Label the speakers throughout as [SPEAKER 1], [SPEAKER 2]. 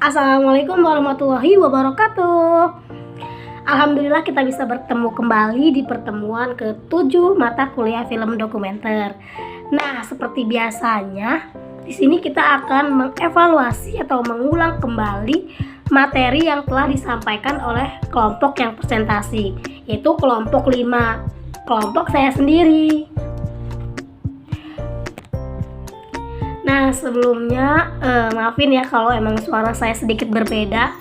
[SPEAKER 1] Assalamualaikum warahmatullahi wabarakatuh. Alhamdulillah kita bisa bertemu kembali di pertemuan ke-7 mata kuliah film dokumenter. Nah, seperti biasanya, di sini kita akan mengevaluasi atau mengulang kembali materi yang telah disampaikan oleh kelompok yang presentasi, yaitu kelompok 5, kelompok saya sendiri. Nah, sebelumnya maafin ya kalau emang suara saya sedikit berbeda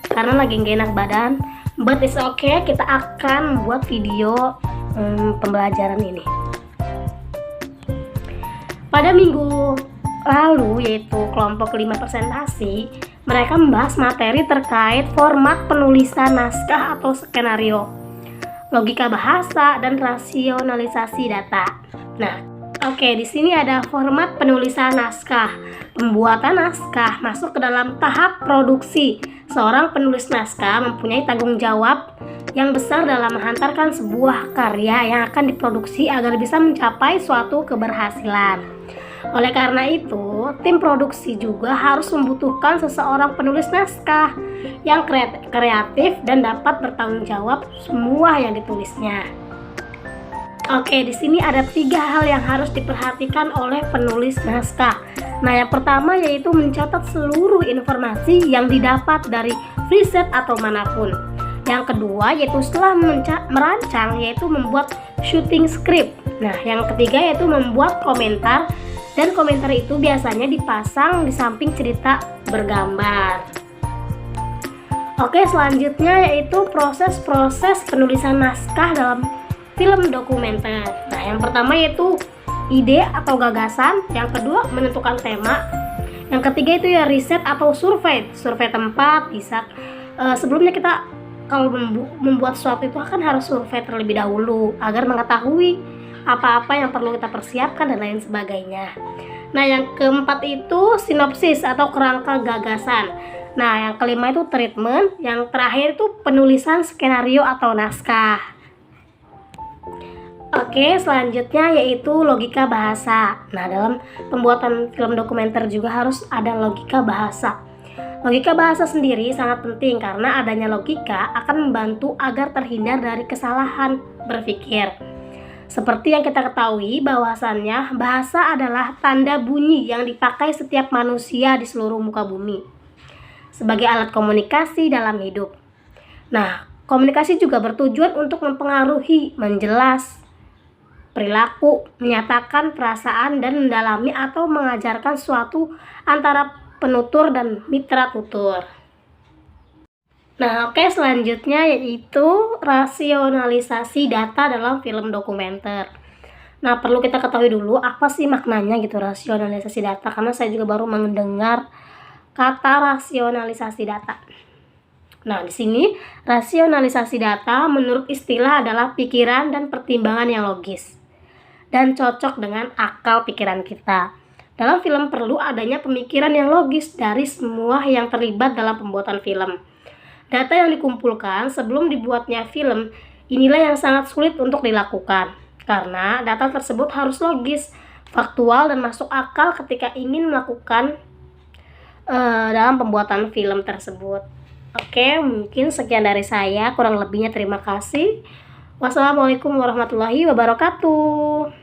[SPEAKER 1] karena lagi gak enak badan, but it's okay, kita akan buat video pembelajaran ini. Pada minggu lalu, yaitu kelompok 5 presentasi, mereka membahas materi terkait format penulisan naskah atau skenario, logika bahasa, dan rasionalisasi data. Nah, oke, di sini ada format penulisan naskah. Pembuatan naskah masuk ke dalam tahap produksi. Seorang penulis naskah mempunyai tanggung jawab yang besar dalam menghantarkan sebuah karya yang akan diproduksi agar bisa mencapai suatu keberhasilan. Oleh karena itu, tim produksi juga harus membutuhkan seseorang penulis naskah yang kreatif dan dapat bertanggung jawab semua yang ditulisnya. Oke, di sini ada 3 hal yang harus diperhatikan oleh penulis naskah. Nah, yang pertama yaitu mencatat seluruh informasi yang didapat dari riset atau manapun. Yang kedua yaitu setelah merancang yaitu membuat shooting script. Nah, yang ketiga yaitu membuat komentar, dan komentar itu biasanya dipasang di samping cerita bergambar. Oke, selanjutnya yaitu proses-proses penulisan naskah dalam film dokumenter. Nah, yang pertama yaitu ide atau gagasan, yang kedua menentukan tema, yang ketiga itu ya riset atau survei tempat. Bisa sebelumnya kita kalau membuat sesuatu itu akan harus survei terlebih dahulu agar mengetahui apa-apa yang perlu kita persiapkan dan lain sebagainya. Nah, yang keempat itu sinopsis atau kerangka gagasan. Nah, yang kelima itu treatment, yang terakhir itu penulisan skenario atau naskah. Oke, selanjutnya yaitu logika bahasa. Nah, dalam pembuatan film dokumenter juga harus ada logika bahasa. Logika bahasa sendiri sangat penting karena adanya logika akan membantu agar terhindar dari kesalahan berpikir. Seperti yang kita ketahui bahwasannya bahasa adalah tanda bunyi yang dipakai setiap manusia di seluruh muka bumi sebagai alat komunikasi dalam hidup. Nah, komunikasi juga bertujuan untuk mempengaruhi, menjelas perilaku, menyatakan perasaan, dan mendalami atau mengajarkan suatu antara penutur dan mitra tutur. Nah, oke, selanjutnya yaitu rasionalisasi data dalam film dokumenter. Nah, perlu kita ketahui dulu apa sih maknanya gitu rasionalisasi data, karena saya juga baru mendengar kata rasionalisasi data. Nah, di sini rasionalisasi data menurut istilah adalah pikiran dan pertimbangan yang logis dan cocok dengan akal pikiran kita. Dalam film perlu adanya pemikiran yang logis dari semua yang terlibat dalam pembuatan film. Data yang dikumpulkan sebelum dibuatnya film inilah yang sangat sulit untuk dilakukan, karena data tersebut harus logis, faktual, dan masuk akal ketika ingin melakukan dalam pembuatan film tersebut. Oke, mungkin sekian dari saya, kurang lebihnya terima kasih. Wassalamualaikum warahmatullahi wabarakatuh.